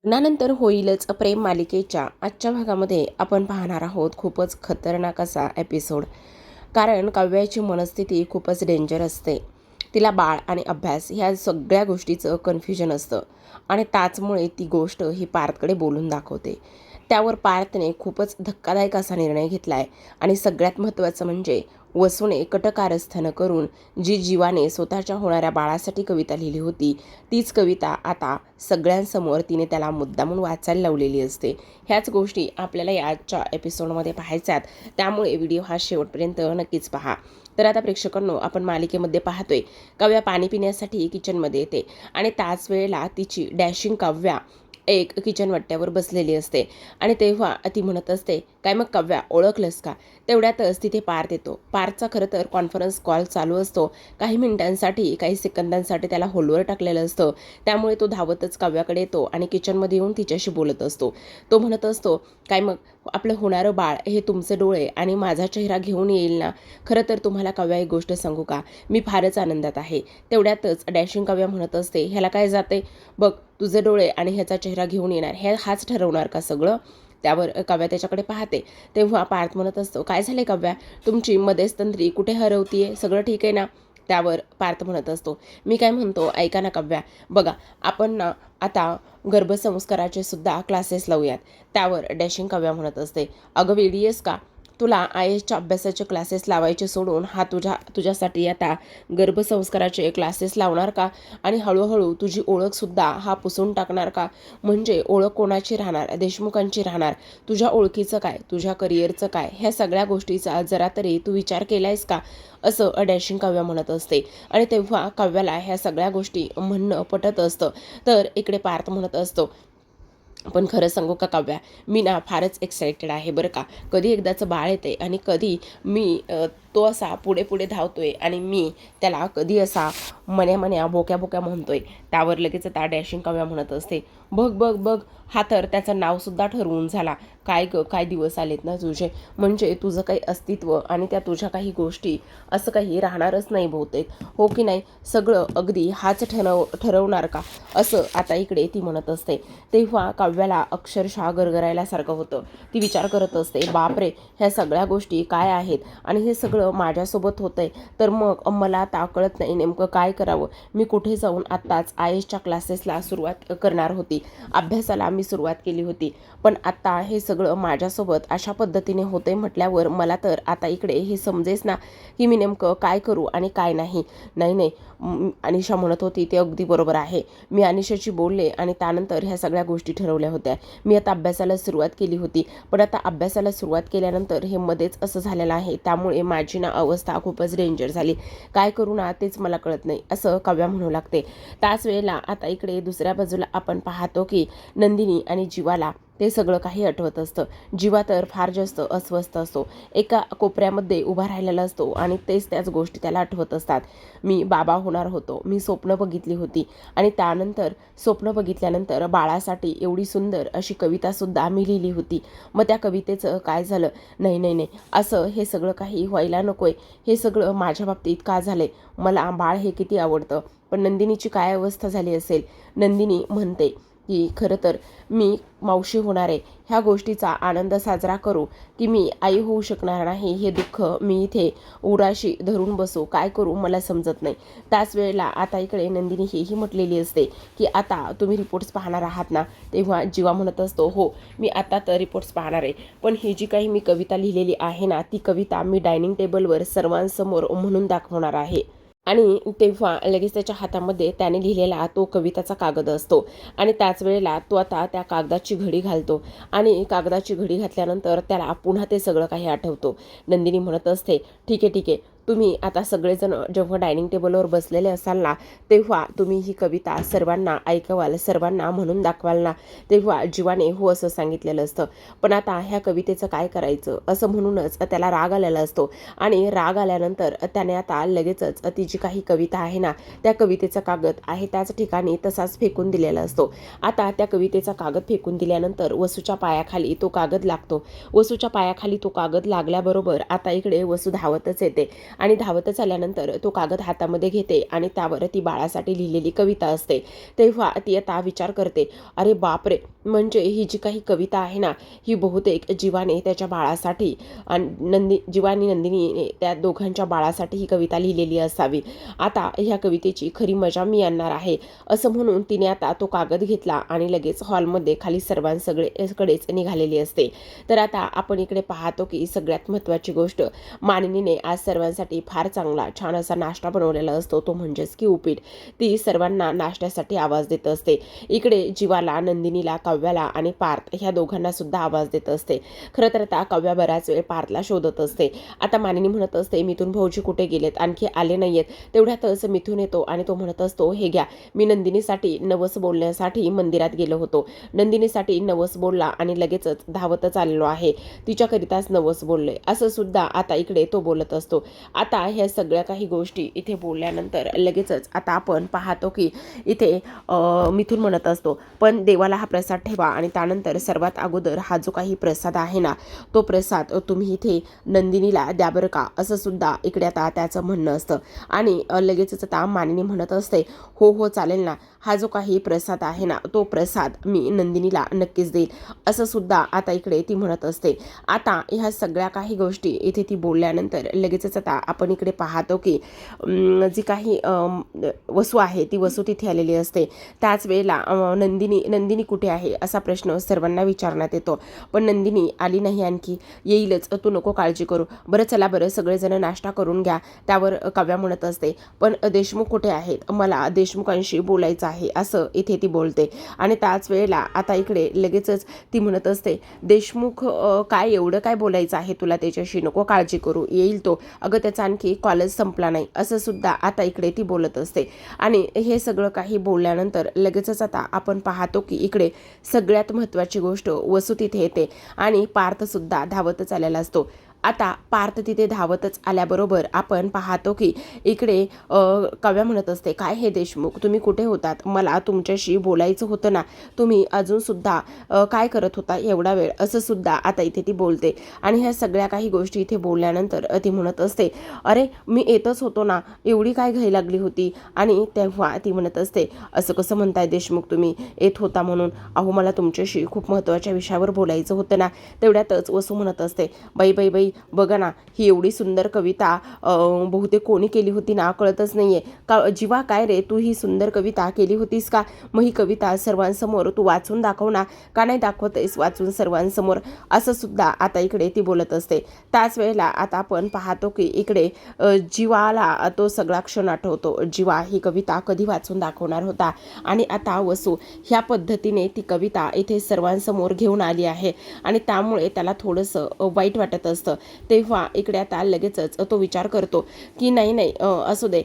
लग्नानंतर होईलच प्रेम मालिकेच्या आजच्या भागामध्ये आपण पाहणार आहोत खूपच खतरनाक असा एपिसोड. कारण काव्याची मनस्थिती खूपच डेंजर असते. तिला बाळ आणि अभ्यास ह्या सगळ्या गोष्टीचं कन्फ्युजन असतं आणि त्याचमुळे ती गोष्ट ही पार्थकडे बोलून दाखवते. त्यावर पार्थने खूपच धक्कादायक असा निर्णय घेतला आहे आणि सगळ्यात महत्त्वाचं म्हणजे वसूने कटकारस्थानं करून जी जीवाने स्वतःच्या होणाऱ्या बाळासाठी कविता लिहिली होती तीच कविता आता सगळ्यांसमोर तिने त्याला मुद्दामून वाचायला लावलेली असते. ह्याच गोष्टी आपल्याला याच्या एपिसोडमध्ये पाहायच्यात, त्यामुळे व्हिडिओ हा शेवटपर्यंत नक्कीच पहा. तर आता प्रेक्षकांनो, आपण मालिकेमध्ये पाहतोय काव्या पाणी पिण्यासाठी किचनमध्ये येते आणि त्याच वेळेला तिची डॅशिंग काव्या एक किचन वट्ट्यावर बसलेली असते आणि तेव्हा ती म्हणत असते, काय मग काव्या, ओळखलंस का? तेवढ्यातच तिथे पार्थ येतो. पार्थचा खरं तर कॉन्फरन्स कॉल चालू असतो. काही मिनिटांसाठी, काही सेकंदांसाठी त्याला होल्डवर टाकलेलं असतं. त्यामुळे तो धावतच काव्याकडे येतो आणि किचनमध्ये येऊन तिच्याशी बोलत असतो. तो म्हणत असतो, काय मग आपलं होणारं बाळ हे तुमचे डोळे आणि माझा चेहरा घेऊन येईल ना? खरं तर तुम्हाला काव्या एक गोष्ट सांगू का, मी फारच आनंदात आहे. तेवढ्यातच डॅशिंग काव्या म्हणत असते, ह्याला काय जाते, बघ तुझे डोळे आणि ह्याचा चेहरा घेऊन येणार, हाच ठरवणार का सगळं? त्यावर काव्या त्याच्याकडे पाहते. तेव्हा पार्थ म्हणत असतो, काय झाले काव्या, तुमची मध्यस्थंत्री कुठे हरवतीये, सगळं ठीक आहे ना? त्यावर पार्थ म्हणत असतो, मी काय म्हणतो ऐका ना काव्या, बघा आपण ना आता गर्भसंस्काराचे सुद्धा क्लासेस लावूयात. त्यावर डॅशिंग काव्या म्हणत असते, अगं वेडी आहेस का, तुला आय एसच्या अभ्यासाचे क्लासेस लावायचे सोडून हा तुझ्यासाठी आता गर्भसंस्काराचे क्लासेस लावणार का? आणि हळूहळू तुझी ओळखसुद्धा हा पुसून टाकणार का? म्हणजे ओळख कोणाची राहणार? देशमुखांची राहणार. तुझ्या ओळखीचं काय, तुझ्या करिअरचं काय, ह्या सगळ्या गोष्टीचा जरा तरी तू विचार केलायस का? असं डॅशिंग काव्या म्हणत असते आणि तेव्हा काव्याला ह्या सगळ्या गोष्टी म्हणणं पटत असतं. तर इकडे पार्थ म्हणत असतो, पण खरं सांगू का काव्या, मी ना फारच एक्सायटेड आहे बरं का. कधी एकदाचं बाळ येते आणि कधी मी तो असा पुढे पुढे धावतोय आणि मी त्याला कधी असा मन्या बोक्या बोक्या म्हणतोय. त्यावर लगेच त्या डॅशिंग काव्या म्हणत असते, बघ बघ बघ, हा तर त्याचं नावसुद्धा ठरवून झाला. काय ग, काय दिवस आलेत ना तुझे, म्हणजे तुझं काही अस्तित्व आणि त्या तुझ्या काही गोष्टी असं काही राहणारच नाही बहुतेक, हो की नाही? सगळं अगदी हाच ठरवणार का? असं आता इकडे ती म्हणत असते. तेव्हा काव्याला अक्षरशः गरगरायल्यासारखं होतं. ती विचार करत असते, बापरे, ह्या सगळ्या गोष्टी काय आहेत आणि हे सगळं माझ्यासोबत होतंय, तर मग मला आता कळत नाही नेमकं काय करावं. मी कुठे जाऊन आत्ताच आय एसच्या क्लासेसला सुरुवात करणार होती, अभ्यासाला मी सुरुवात केली होती, पण आत्ता हे सगळं माझ्यासोबत अशा पद्धतीने होतंय म्हटल्यावर मला तर आता इकडे हे समजेच ना की मी नेमकं काय करू आणि काय नाही. नाही, अनिशा म्हणत होती ते अगदी बरोबर आहे. मी अनिशाशी बोलले आणि त्यानंतर ह्या सगळ्या गोष्टी ठरवल्या होत्या. मी आता अभ्यासाला सुरुवात केली होती, पण आता अभ्यासाला सुरुवात केल्यानंतर हे मध्येच असं झालेलं आहे, त्यामुळे माझी ना अवस्था खूपच डेंजर झाली. काय करू ना तेच मला कळत नाही, असं काव्या म्हणू लागते. त्याच वेळेला आता इकडे दुसऱ्या बाजूला आपण पाहतो की नंदिनी आणि जीवाला ते सगळं काही आठवत असतं. जीवा तर फार जास्त अस्वस्थ असतो, एका कोपऱ्यामध्ये उभा राहिलेला असतो आणि त्याच गोष्टी त्याला आठवत असतात. मी बाबा होणार होतो, मी स्वप्न बघितली होती आणि त्यानंतर स्वप्न बघितल्यानंतर बाळासाठी एवढी सुंदर अशी कवितासुद्धा मी लिहिली होती. मग त्या कवितेचं काय झालं? नाही, असं हे सगळं काही व्हायला नकोय. हे सगळं माझ्या बाबतीत का झालंय? मला बाळ हे किती आवडतं, पण नंदिनीची काय अवस्था झाली असेल? नंदिनी म्हणते की खरं तर मी मावशी होणार आहे, ह्या गोष्टीचा आनंद साजरा करू की मी आई होऊ शकणार नाही, हे दुःख मी इथे उराशी धरून बसू, काय करू मला समजत नाही. त्याच वेळेला आता इकडे नंदिनी हेही म्हटलेली असते की आता तुम्ही रिपोर्ट्स पाहणार आहात ना? तेव्हा जीवा म्हणत असतो, हो मी आता तर रिपोर्ट्स पाहणार आहे, पण ही जी काही मी कविता लिहिलेली आहे ना, ती कविता मी डायनिंग टेबलवर सर्वांसमोर म्हणून दाखवणार आहे. आणि तेव्हा लगेच त्याच्या हातामध्ये त्याने लिहिलेला तो कविताचा कागद असतो आणि त्याच वेळेला तो आता त्या कागदाची घडी घालतो आणि कागदाची घडी घातल्यानंतर त्याला पुन्हा ते सगळं काही आठवतो. नंदिनी म्हणत असते, ठीक आहे, तुम्ही आता सगळेजण जेव्हा डायनिंग टेबलवर बसलेले असाल ना, तेव्हा तुम्ही ही कविता सर्वांना ऐकवाल, सर्वांना म्हणून दाखवाल ना? तेव्हा जीवाने हो असं सांगितलेलं असतं. पण आता ह्या कवितेचं काय करायचं, असं म्हणूनच त्याला राग आलेला असतो आणि राग आल्यानंतर त्याने आता लगेचच ती जी काही कविता आहे ना, त्या कवितेचा कागद आहे त्याच ठिकाणी तसाच फेकून दिलेला असतो. आता त्या कवितेचा कागद फेकून दिल्यानंतर वसूच्या पायाखाली तो कागद लागतो. वसूच्या पायाखाली तो कागद लागल्याबरोबर आता इकडे वसू धावतच येते आणि धावतच आल्यानंतर तो कागद हातामध्ये घेते आणि त्यावर ती बाळासाठी लिहिलेली कविता असते. तेव्हा ती आता विचार करते, अरे बापरे, म्हणजे ही जी काही कविता आहे ना, ही बहुतेक जीवाने त्याच्या बाळासाठी आणि जीवा आणि नंदिनीने त्या दोघांच्या बाळासाठी ही कविता लिहिलेली असावी. आता ह्या कवितेची खरी मजा मी आणणार आहे, असं म्हणून तिने आता तो कागद घेतला आणि लगेच हॉलमध्ये खाली सर्वांकडेच निघालेली असते. तर आता आपण इकडे पाहतो की सगळ्यात महत्त्वाची गोष्ट, मानिनीने आज सर्वांसाठी फार चांगला छान असा नाश्ता बनवलेला असतो, तो म्हणजेच की उपीट. ती सर्वांना नाश्त्यासाठी आवाज देत असते. इकडे जीवाला, नंदिनीला, काव्याला आणि पार्थ ह्या दोघांना सुद्धा आवाज देत असते. खरं तर आता काव्या बराच वेळ पार्थला शोधत असते. आता मानिनी म्हणत असते, मिथून भाऊजी कुठे गेलेत, आणखी आले नाहीयेत. तेवढ्यातच मिथून येतो आणि तो म्हणत असतो, हे घ्या, मी नंदिनीसाठी नवस बोलण्यासाठी मंदिरात गेलो होतो. नंदिनीसाठी नवस बोलला आणि लगेचच धावतच आलेलो आहे. तिच्याकरिताच नवस बोलले, असं सुद्धा आता इकडे तो बोलत असतो. आता ह्या सगळ्या काही गोष्टी इथे बोलल्यानंतर लगेचच आता आपण पाहतो की इथे मिथून म्हणत असतो, पण देवाला हा प्रसाद ठेवा आणि त्यानंतर सर्वात अगोदर हा जो काही प्रसाद आहे ना, तो प्रसाद तुम्ही इथे नंदिनीला द्या बरं का, असं सुद्धा इकडे आता त्याचं म्हणणं असतं. आणि लगेचच आता मानिनी म्हणत असते, हो हो चालेल ना, हा जो काही प्रसाद आहे ना, तो प्रसाद मी नंदिनीला नक्कीच देईल, असं सुद्धा आता इकडे ती म्हणत असते. आता ह्या सगळ्या काही गोष्टी इथे ती बोलल्यानंतर लगेचच आता आपण इकडे पाहतो की जी काही वसू आहे ती वसू तिथे आलेली असते. त्याच वेळेला नंदिनी कुठे आहे असा प्रश्न सर्वांना विचारण्यात येतो. पण नंदिनी आली नाही, आणखी येईलच, तू नको काळजी करू. बरं चला बरं, सगळेजण नाश्ता करून घ्या. त्यावर काव्या म्हणत असते, पण देशमुख कुठे आहेत, मला देशमुखांशी बोलायचं आहे, असं इथे ती बोलते. आणि त्याच वेळेला आता इकडे लगेचच ती म्हणत असते, देशमुख काय एवढं काय बोलायचं आहे तुला त्याच्याशी, नको काळजी करू, येईल तो, अगं त्याचा आणखी कॉलेज संपला नाही, असं सुद्धा आता इकडे ती बोलत असते. आणि हे सगळं काही बोलल्यानंतर लगेचच आता आपण पाहतो की इकडे सगळ्यात महत्त्वाची गोष्ट, वसू तिथे येते आणि पार्थ सुद्धा धावतच आलेला असतो. आता पार्थ तिथे धावतच आल्याबरोबर आपण पाहतो की इकडे काव्या म्हणत असते, काय हे देशमुख, तुम्ही कुठे होतात, मला तुमच्याशी बोलायचं होतं ना, तुम्ही अजूनसुद्धा काय करत होता एवढा वेळ, असं सुद्धा आता इथे ती बोलते. आणि ह्या सगळ्या काही गोष्टी इथे बोलल्यानंतर ती म्हणत असते, अरे मी येतच होतो ना, एवढी काय घाई लागली होती. आणि तेव्हा ती म्हणत असते, असं कसं म्हणताय देशमुख, तुम्ही येत होता म्हणून, अहो मला तुमच्याशी खूप महत्त्वाच्या विषयावर बोलायचं होतं ना. तेवढ्यातच वसू म्हणत असते, बाई बाई बाई, बघा ना, ही एवढी सुंदर कविता बहुतेक कोणी केली होती ना, कळतच नाहीये का. जीवा काय रे, तू ही सुंदर कविता केली होतीस का, मग ही कविता सर्वांसमोर तू वाचून दाखव ना, का नाही दाखवतेस वाचून सर्वांसमोर, असं सुद्धा आता इकडे ती बोलत असते. त्याच वेळेला आता आपण पाहतो की इकडे जीवाला तो सगळा क्षण आठवतो. जीवा ही कविता कधी वाचून दाखवणार होता आणि आता वसू ह्या पद्धतीने ती कविता इथे सर्वांसमोर घेऊन आली आहे आणि त्यामुळे त्याला थोडंसं वाईट वाटत असतं. तेव्हा इकडे आता लगेचच तो विचार करतो की नाही असू दे.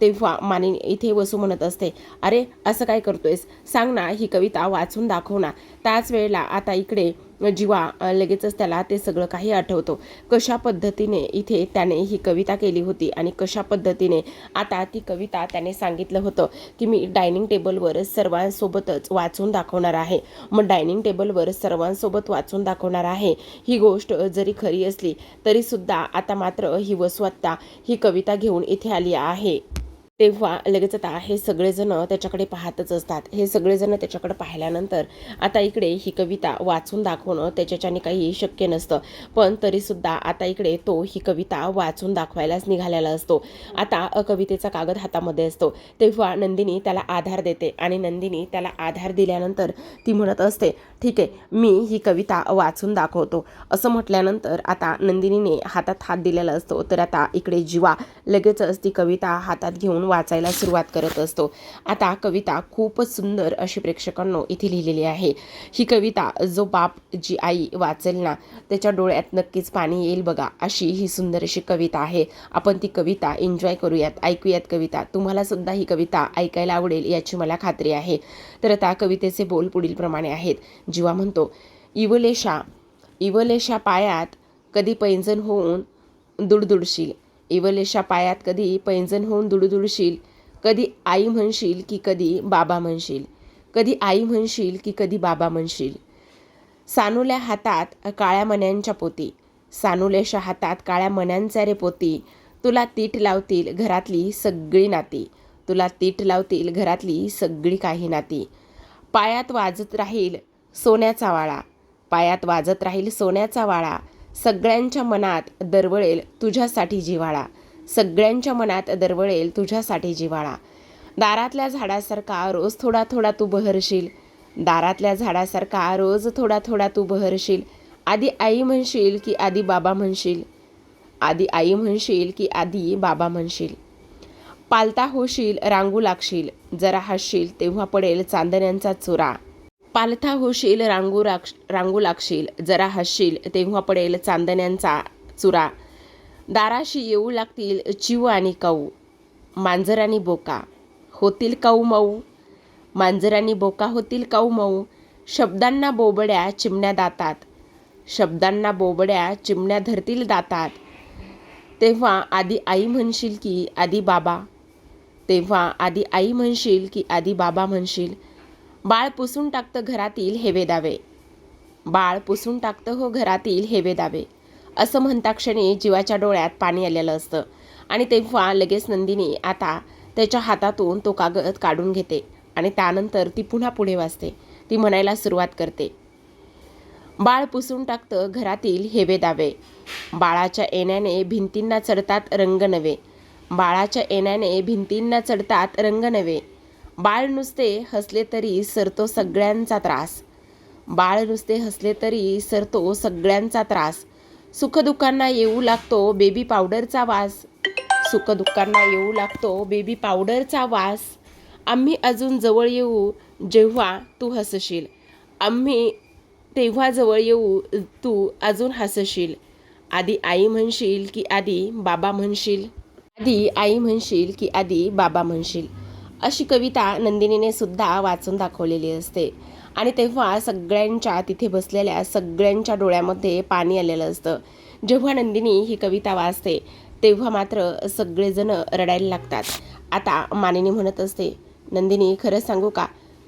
तेव्हा मानिनी इथे वसू म्हणत असते, अरे असं काय करतोयस, सांग ना, ही कविता वाचून दाखव ना. त्याच वेळेला आता इकडे जीवा लगेचच त्याला ते सगळं काही आठवतो, कशा पद्धतीने इथे त्याने ही कविता केली होती आणि कशा पद्धतीने आता ती कविता त्याने सांगितलं होतं की मी डायनिंग टेबलवर सर्वांसोबतच वाचून दाखवणार आहे. मग डायनिंग टेबलवर सर्वांसोबत वाचून दाखवणार आहे ही गोष्ट जरी खरी असली तरी सुद्धा आता मात्र ही वसू आत्या ही कविता घेऊन इथे आली आहे. तेव्हा लगेच आता हे सगळेजण त्याच्याकडे पाहतच असतात. हे सगळेजण त्याच्याकडे पाहिल्यानंतर आता इकडे ही कविता वाचून दाखवणं त्याच्याच्याने काही शक्य नसतं, पण तरीसुद्धा आता इकडे तो ही कविता वाचून दाखवायलाच निघालेला असतो. आता कवितेचा कागद हातामध्ये असतो. तेव्हा नंदिनी त्याला आधार देते आणि नंदिनी त्याला आधार दिल्यानंतर ती म्हणत असते, ठीक आहे, मी ही कविता वाचून दाखवतो, असं म्हटल्यानंतर आता नंदिनीने हातात हात दिलेला असतो. तर आता इकडे जीवा लगेचच ती कविता हातात घेऊन वाचायला सुरुवात करत असतो. आता कविता खूपच सुंदर अशी प्रेक्षकांनो इथे लिहिलेली आहे. ही कविता जो बाप जी आई वाचेल ना, त्याच्या डोळ्यात नक्कीच पाणी येईल बघा, अशी ही सुंदर अशी कविता आहे. आपण ती कविता एन्जॉय करूयात, ऐकूयात कविता. तुम्हाला सुद्धा ही कविता ऐकायला आवडेल याची मला खात्री आहे. तर आता कवितेचे बोल पुढील प्रमाणे आहेत. जीवा म्हणतो, इवलेशा पायात कधी पैंजण होऊन दुडदुडशील, इवलेशा पायात कधी पैंजण होऊन दुडदुडशील, कधी आई म्हणशील की कधी बाबा म्हणशील, कधी आई म्हणशील की कधी बाबा म्हणशील. सानुल्या हातात काळ्या मण्यांच्या पोती, सानुलेशा हातात काळ्या मण्यांचा रे पोती, तुला तीट लावतील घरातली सगळी नाती, तुला तीट लावतील घरातली सगळी काही नाती. पायात वाजत राहील सोन्याचा वाळा, पायात वाजत राहील सोन्याचा वाळा, सगळ्यांच्या मनात दरवळेल तुझ्यासाठी जिव्हाळा, सगळ्यांच्या मनात दरवळेल तुझ्यासाठी जिव्हाळा. दारातल्या झाडासारखा रोज थोडा थोडा तू बहरशील, दारातल्या झाडासारखा रोज थोडा थोडा तू बहरशील. आधी आई म्हणशील की आधी बाबा म्हणशील, आधी आई म्हणशील की आधी बाबा म्हणशील. पालता होशील रांगू लागशील, जरा हसशील तेव्हा पडेल चांदण्यांचा चुरा. पालथा होशील रांगू लागशील, जरा हसशील तेव्हा पडेल चांदण्यांचा चुरा. दाराशी येऊ लागतील चिव आणि काऊ, मांजर आणि बोका होतील काऊ मऊ, मांजर आणि बोका होतील काऊ मऊ. शब्दांना बोबड्या चिमण्या दातात, शब्दांना बोबड्या चिमण्या धरतील दातात. तेव्हा आधी आई म्हणशील की आधी बाबा, तेव्हा आधी आई म्हणशील की आधी बाबा म्हणशील. बाळ पुसून टाकतं घरातील हेवे दावे, बाळ पुसून टाकतं हो घरातील हेवे दावे. असं म्हणता क्षणी जीवाच्या डोळ्यात पाणी आलेलं असतं आणि तेव्हा लगेच नंदिनी आता त्याच्या हातातून तो कागद काढून घेते आणि त्यानंतर ती पुन्हा पुढे वाचते. ती म्हणायला सुरुवात करते, बाळ पुसून टाकतं घरातील हेवे दावे, बाळाच्या येण्याने भिंतींना चढतात रंग नवे, बाळाच्या येण्याने भिंतींना चढतात रंग नवे. बाळ नुसते हसले तरी सरतो सगळ्यांचा त्रास, बाळ नुसते हसले तरी सरतो सगळ्यांचा त्रास. सुखदुःखांना येऊ लागतो बेबी पावडरचा वास, सुखदुःखांना येऊ लागतो बेबी पावडरचा वास. आम्ही अजून जवळ येऊ जेव्हा तू हसशील, आम्ही तेव्हा जवळ येऊ तू अजून हसशील. आधी आई म्हणशील की आधी बाबा म्हणशील, आधी आई म्हणशील की आधी बाबा म्हणशील. अशी कविता नंदिनीने सुद्धा वाचून दाखवलेली असते आणि तेव्हा सगळ्यांच्या तिथे बसलेल्या सगळ्यांच्या डोळ्यामध्ये पाणी आलेलं असतं. जेव्हा नंदिनी ही कविता वाचते तेव्हा मात्र सगळेजण रडायला लागतात. आता मानिनी म्हणत असते, नंदिनी खरं सांगू का,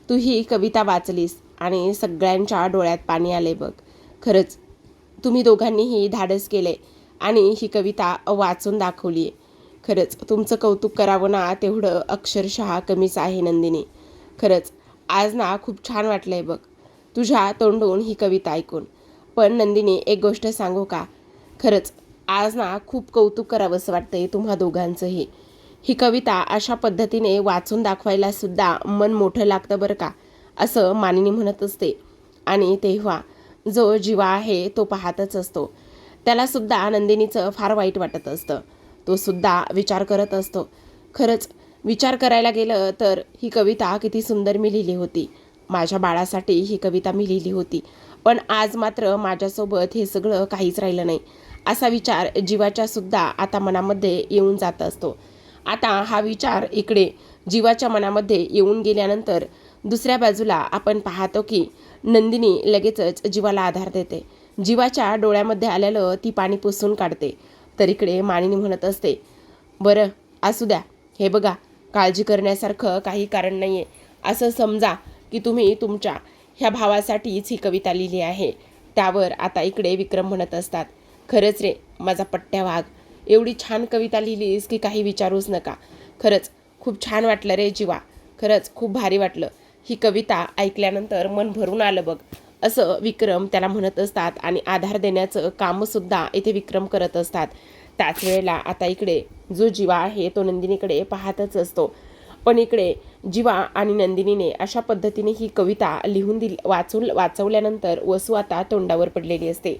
तू ही कविता वाचलीस आणि सगळ्यांच्या डोळ्यात पाणी आले बघ. खरंच तुम्ही दोघांनीही धाडस केले आणि ही कविता वाचून दाखवली आहे. खरंच तुमचं कौतुक करावं ना तेवढं अक्षरशः कमीच आहे नंदिनी. खरंच आज ना खूप छान वाटलं आहे बघ तुझ्या तोंडून ही कविता ऐकून. पण नंदिनी एक गोष्ट सांगू का, खरंच आज ना खूप कौतुक करावंसं वाटतं आहे तुम्हा दोघांचंही. ही कविता अशा पद्धतीने वाचून दाखवायला सुद्धा मन मोठं लागतं बरं का, असं मानिनी म्हणत असते. आणि तेव्हा जो जीवा आहे तो पाहतच असतो. त्यालासुद्धा नंदिनीचं फार वाईट वाटत असतं. तो सुद्धा विचार करत असतो, खरंच विचार करायला गेलं तर ही कविता किती सुंदर मी लिहिली होती, माझ्या बाळासाठी ही कविता मी लिहिली होती, पण आज मात्र माझ्यासोबत हे सगळं काहीच राहिलं नाही, असा विचार जीवाच्या सुद्धा आता मनामध्ये येऊन जात असतो. आता हा विचार इकडे जीवाच्या मनामध्ये येऊन गेल्यानंतर दुसऱ्या बाजूला आपण पाहतो की नंदिनी लगेचच जीवाला आधार देते. जीवाच्या डोळ्यामध्ये आलेलं ती पाणी पुसून काढते. तर इकडे मानिनी म्हणत असते, बरं असू द्या, हे बघा काळजी करण्यासारखं काही कारण नाही आहे. असं समजा की तुम्ही तुमच्या ह्या भावासाठीच ही कविता लिहिली आहे. त्यावर आता इकडे विक्रम म्हणत असतात, खरंच रे माझा पट्ट्या वाघ, एवढी छान कविता लिहिलीस की काही विचारूच नका. खरंच खूप छान वाटलं रे जीवा, खरंच खूप भारी वाटलं. ही कविता ऐकल्यानंतर मन भरून आलं बघ, असं विक्रम त्याला म्हणत असतात आणि आधार देण्याचं कामसुद्धा इथे विक्रम करत असतात. त्याच वेळेला आता इकडे जो जीवा आहे तो नंदिनीकडे पाहतच असतो. पण इकडे जीवा आणि नंदिनीने अशा पद्धतीने ही कविता लिहून वाचवल्यानंतर वसू आता तोंडावर पडलेली असते.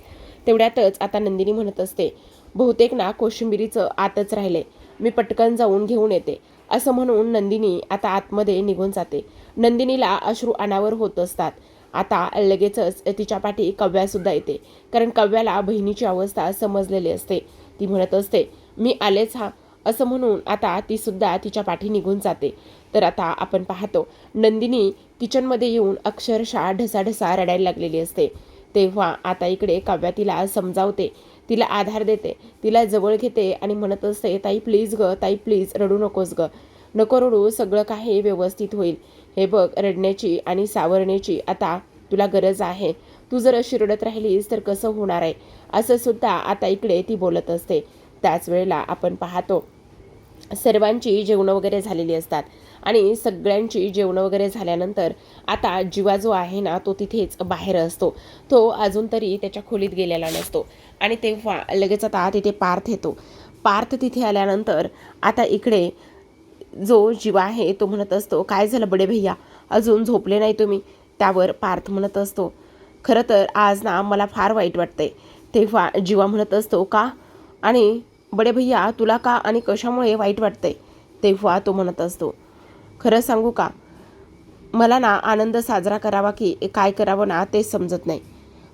तेवढ्यातच आता नंदिनी म्हणत असते, बहुतेक ना कोशिंबिरीचं आतच राहिले, मी पटकन जाऊन घेऊन येते, असं म्हणून नंदिनी आता आतमध्ये निघून जाते. नंदिनीला अश्रू अनावर होत असतात. आता लगेचच तिच्या पाठी कव्यासुद्धा येते, कारण कव्याला बहिणीची अवस्था समजलेली असते. ती म्हणत असते, मी आलेच हा, असं म्हणून आता ती सुद्धा तिच्या पाठी निघून जाते. तर आता आपण पाहतो नंदिनी किचनमध्ये येऊन अक्षरशः ढसाढसा रडायला लागलेली असते. तेव्हा आता इकडे काव्या तिला समजावते, तिला आधार देते, तिला जवळ घेते आणि म्हणत असते, ताई प्लीज ग, ताई प्लीज रडू नकोस ग, नको रडू, सगळं काही व्यवस्थित होईल. हे बघ रडण्याची आणि सावरण्याची आता तुला गरज आहे, तू जर अशी रडत राहिलीस तर कसं होणार आहे, असं सुद्धा आता इकडे ती बोलत असते. त्याच वेळेला आपण पाहतो सर्वांची जेवणं वगैरे झालेली असतात आणि सगळ्यांची जेवणं वगैरे झाल्यानंतर आता जीवा जो आहे ना तो तिथेच बाहेर असतो. तो अजून तरी त्याच्या खोलीत गेलेला नसतो आणि तेव्हा लगेच आता तिथे पार्थ येतो. पार्थ तिथे आल्यानंतर आता इकडे जो जीवा आहे तो म्हणत असतो, काय झालं बडे भैया, अजून झोपले नाही तुम्ही? त्यावर पार्थ म्हणत असतो, खरं तर आज ना मला फार वाईट वाटतंय. तेव्हा जीवा म्हणत असतो, का? आणि बडे भैया तुला का आणि कशामुळे वाईट वाटतंय? तेव्हा तो म्हणत असतो, खरं सांगू का, मला ना आनंद साजरा करावा की काय करावं ना ते समजत नाही.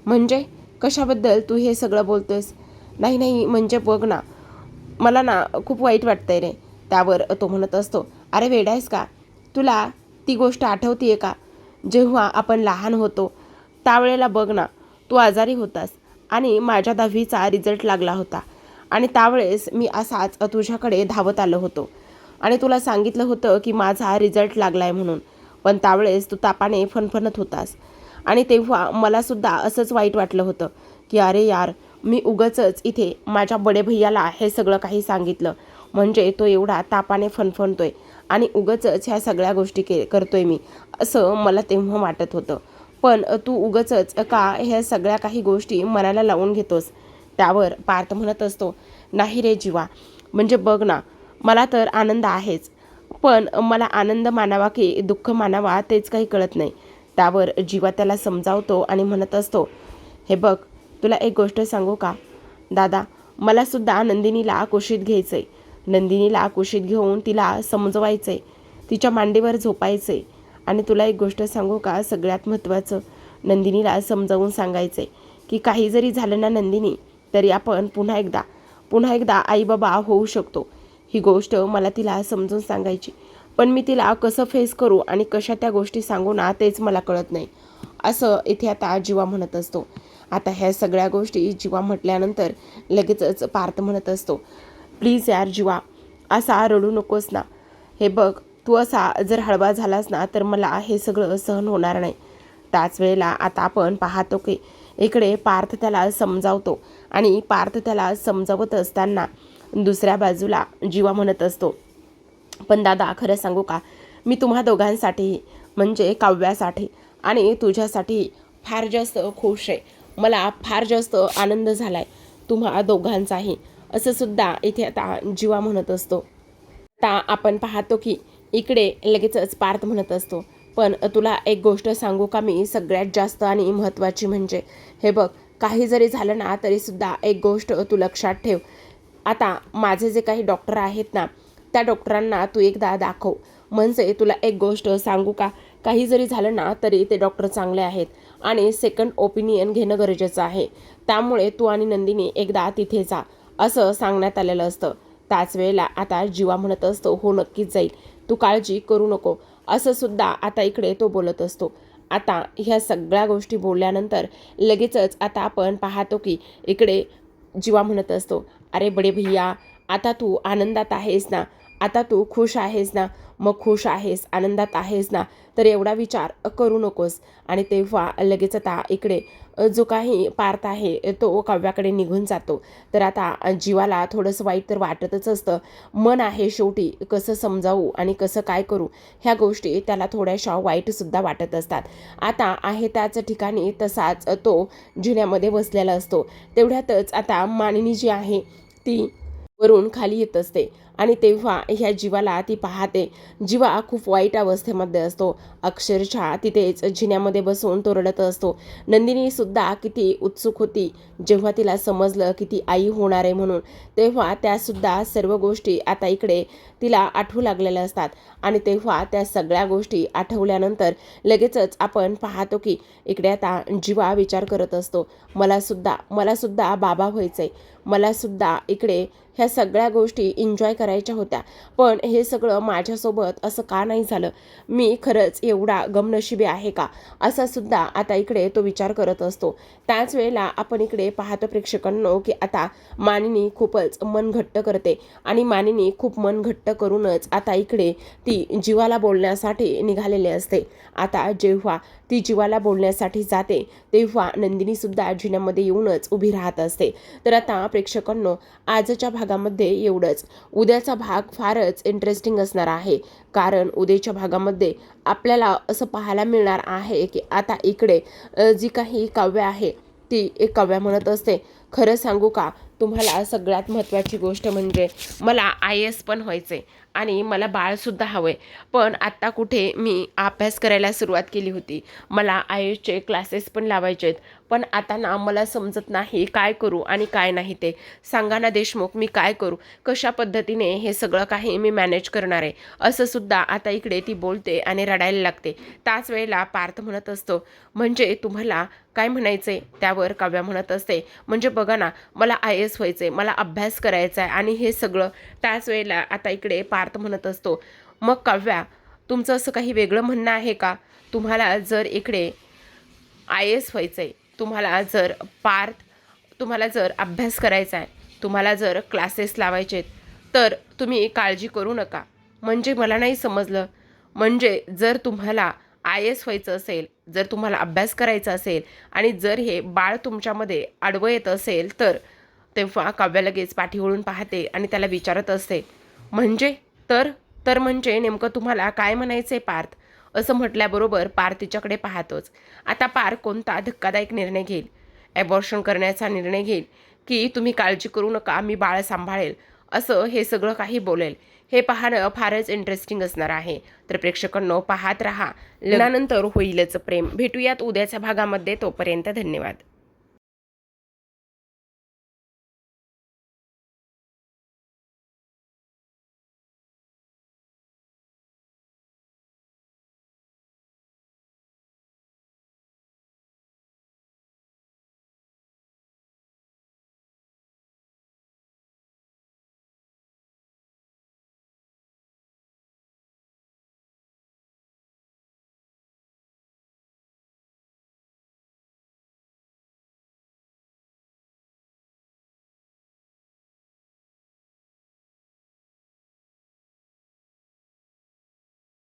म्हणजे कशाबद्दल तू हे सगळं बोलतोयस? नाही नाही म्हणजे बघ ना, मला ना खूप वाईट वाटतंय रे. त्यावर तो म्हणत असतो, अरे वेडायस का? तुला ती गोष्ट आठवतीये का, जेव्हा आपण लहान होतो त्यावेळेला बघ ना, तू आजारी होतास आणि माझ्या 10वीचा रिझल्ट लागला होता आणि त्यावेळेस मी असाच तुझ्याकडे धावत आलो होतो आणि तुला सांगितलं होतं की माझा रिझल्ट लागला आहे म्हणून. पण त्यावेळेस तू तापाने फणफणत होतास आणि तेव्हा मलासुद्धा असंच वाईट वाटलं होतं की अरे यार, मी उगाचच इथे माझ्या बडे भैयाला हे सगळं काही सांगितलं, म्हणजे तो एवढा तापाने फणफणतोय आणि उगाचच ह्या सगळ्या गोष्टी करतोय मी, असं मला तेव्हा वाटत होतं. पण तू उगाचच का ह्या सगळ्या काही गोष्टी मनाला लावून घेतोस? त्यावर पार्थ म्हणत असतो, नाही रे जीवा, म्हणजे बघ ना, मला तर आनंद आहेच, पण मला आनंद मानावा की दुःख मानावा तेच काही कळत नाही. त्यावर जीवा त्याला समजावतो आणि म्हणत असतो, हे बघ, तुला एक गोष्ट सांगू का दादा, मलासुद्धा नंदिनीला कुशीत घ्यायचं आहे. नंदिनीला कुशीत घेऊन तिला समजवायचं आहे, तिच्या मांडीवर झोपायचं आहे. आणि तुला एक गोष्ट सांगू का, सगळ्यात महत्त्वाचं, नंदिनीला समजावून सांगायचं आहे की काही जरी झालं ना नंदिनी, तरी आपण पुन्हा एकदा आईबाबा होऊ शकतो. ही गोष्ट मला तिला समजून सांगायची, पण मी तिला कसं फेस करू आणि कशा त्या गोष्टी सांगू ना तेच मला कळत नाही, असं इथे आता जीवा म्हणत असतो. आता ह्या सगळ्या गोष्टी जीवा म्हटल्यानंतर लगेचच पार्थ म्हणत असतो, प्लीज यार जीवा, असा रडू नकोस ना. हे बघ, तू असा जर हळवा झालास ना तर मला हे सगळं सहन होणार नाही. त्याच वेळेला आता आपण पाहतो की इकडे पार्थ त्याला समजावतो आणि पार्थ त्याला समजावत असताना दुसऱ्या बाजूला जीवा म्हणत असतो, पण दादा खरं सांगू का, मी तुम्हा दोघांसाठी म्हणजे काव्यासाठी आणि तुझ्यासाठी फार जास्त खुश आहे. मला फार जास्त आनंद झालाय तुम्हा दोघांचाही, असं सुद्धा इथे आता जीवा म्हणत असतो. आता आपण पाहतो की इकडे लगेचच पार्थ म्हणत असतो, पण तुला एक गोष्ट सांगू का मी, सगळ्यात जास्त आणि महत्त्वाची म्हणजे, हे बघ, काही जरी झालं ना तरीसुद्धा एक गोष्ट तू लक्षात ठेव, आता माझे जे काही डॉक्टर आहेत ना त्या डॉक्टरांना तू एकदा दाखव. म्हणजे तुला एक गोष्ट सांगू का, काही जरी झालं ना तरी ते डॉक्टर चांगले आहेत आणि सेकंड ओपिनियन घेणं गरजेचं आहे. त्यामुळे तू आणि नंदिनी एकदा तिथे जा, असं सांगण्यात आलेलं असतं. त्याच वेळेला आता जीवा म्हणत असतो, हो नक्कीच जाईल, तू काळजी करू नको, असं सुद्धा आता इकडे तो बोलत असतो. आता ह्या सगळ्या गोष्टी बोलल्यानंतर लगेचच आता आपण पाहतो की इकडे जीवा म्हणत असतो, अरे बडे भैया, आता तू आनंदात आहेस ना, आता तू खुश आहेस ना, मग खुश आहेस, आनंदात आहेस ना, तर एवढा विचार करू नकोस. आणि तेव्हा लगेच आता इकडे जो काही पार्थ आहे तो काव्याकडे निघून जातो. तर आता जीवाला थोडंसं वाईट तर वाटतच असतं, मन आहे शेवटी, कसं समजावू आणि कसं काय करू ह्या गोष्टी त्याला थोड्याशा वाईटसुद्धा वाटत असतात. आता आहे त्याच ठिकाणी तसाच तो जिन्यामध्ये बसलेला असतो. तेवढ्यातच आता मानिनी जी आहे ती वरून खाली येत असते आणि तेव्हा ह्या जीवाला ती पाहते. जीवा खूप वाईट अवस्थेमध्ये असतो, अक्षरशः तिथेच जिन्यामध्ये बसून तो रडत असतो. नंदिनी सुद्धा किती उत्सुक होती जेव्हा तिला समजलं की ती आई होणार आहे म्हणून. तेव्हा त्यासुद्धा सर्व गोष्टी आता इकडे तिला आठवू लागलेल्या असतात आणि तेव्हा त्या सगळ्या गोष्टी आठवल्यानंतर लगेचच आपण पाहतो की इकडे आता जीवा विचार करत असतो, मला सुद्धा बाबा व्हायचंय, मला सुद्धा इकडे ह्या सगळ्या गोष्टी एन्जॉय करायच्या होत्या, पण हे सगळं माझ्यासोबत असं का नाही झालं, मी खरंच एवढा गमनशिबी आहे का, असा सुद्धा आता इकडे तो विचार करत असतो. त्याच वेळेला आपण इकडे पाहतो प्रेक्षकांनो की आता मानिनी खूपच मन घट्ट करते आणि मानिनी खूप मन घट्ट करूनच आता इकडे ती जीवाला बोलण्यासाठी निघालेली असते. आता जेव्हा ती जीवाला बोलण्यासाठी जाते तेव्हा नंदिनी सुद्धा जिन्यामध्ये येऊनच उभी राहत असते. तर आता प्रेक्षकांनो आजच्या भागामध्ये एवढंच. उद्या उद्याचा भाग फारच इंटरेस्टिंग असणार आहे, कारण उद्याच्या भागामध्ये आपल्याला असं पाहायला मिळणार आहे की आता इकडे जी काही काव्य आहे ती एक काव्य म्हणत असते, खरं सांगू का तुम्हाला सगळ्यात महत्त्वाची गोष्ट म्हणजे मला IAS पण व्हायचे आणि मला बाळसुद्धा हवं आहे. पण आत्ता कुठे मी अभ्यास करायला सुरुवात केली होती, मला IASचे क्लासेस पण लावायचे आहेत, पण आता ना मला समजत नाही काय करू आणि काय नाही ते. सांगा ना देशमुख, मी काय करू, कशा पद्धतीने हे सगळं काही मी मॅनेज करणार आहे, असं सुद्धा आता इकडे ती बोलते आणि रडायला लागते. त्याच वेळेला पार्थ म्हणत असतो, म्हणजे तुम्हाला काय म्हणायचंय? त्यावर काव्या म्हणत असते, म्हणजे बघा ना मला IAS व्हायचंय, मला अभ्यास करायचा आहे आणि हे सगळं. त्याच वेळेला आता इकडे पार्थ म्हणत असतो, मग काव्या तुमचं असं काही वेगळं म्हणणं आहे का? तुम्हाला जर इकडे IAS व्हायचंय, तुम्हाला जर अभ्यास करायचा आहे, तुम्हाला जर क्लासेस लावायचे आहेत, तर तुम्ही काळजी करू नका. म्हणजे मला नाही समजलं. म्हणजे जर तुम्हाला IAS व्हायचं असेल, जर तुम्हाला अभ्यास करायचा असेल आणि जर हे बाळ तुमच्यामध्ये आडवं येत असेल, तर तेव्हा काव्या लगेच पाठीवळून पाहते आणि त्याला विचारत असते, म्हणजे तर तर म्हणजे नेमकं तुम्हाला काय म्हणायचंय पार्थ? असं म्हटल्याबरोबर पार्थ तिच्याकडे पाहतोच. आता पार्थ कोणता धक्कादायक निर्णय घेईल, ॲबॉर्शन करण्याचा निर्णय घेईल, की तुम्ही काळजी करू नका मी बाळ सांभाळेल, असं हे सगळं काही बोलेल. हे पाहणं फारच इंटरेस्टिंग असणार आहे. तर प्रेक्षकांनो पाहत राहा. लग्नानंतर होईलच प्रेम. भेटूयात उद्याच्या भागामध्ये. तोपर्यंत धन्यवाद.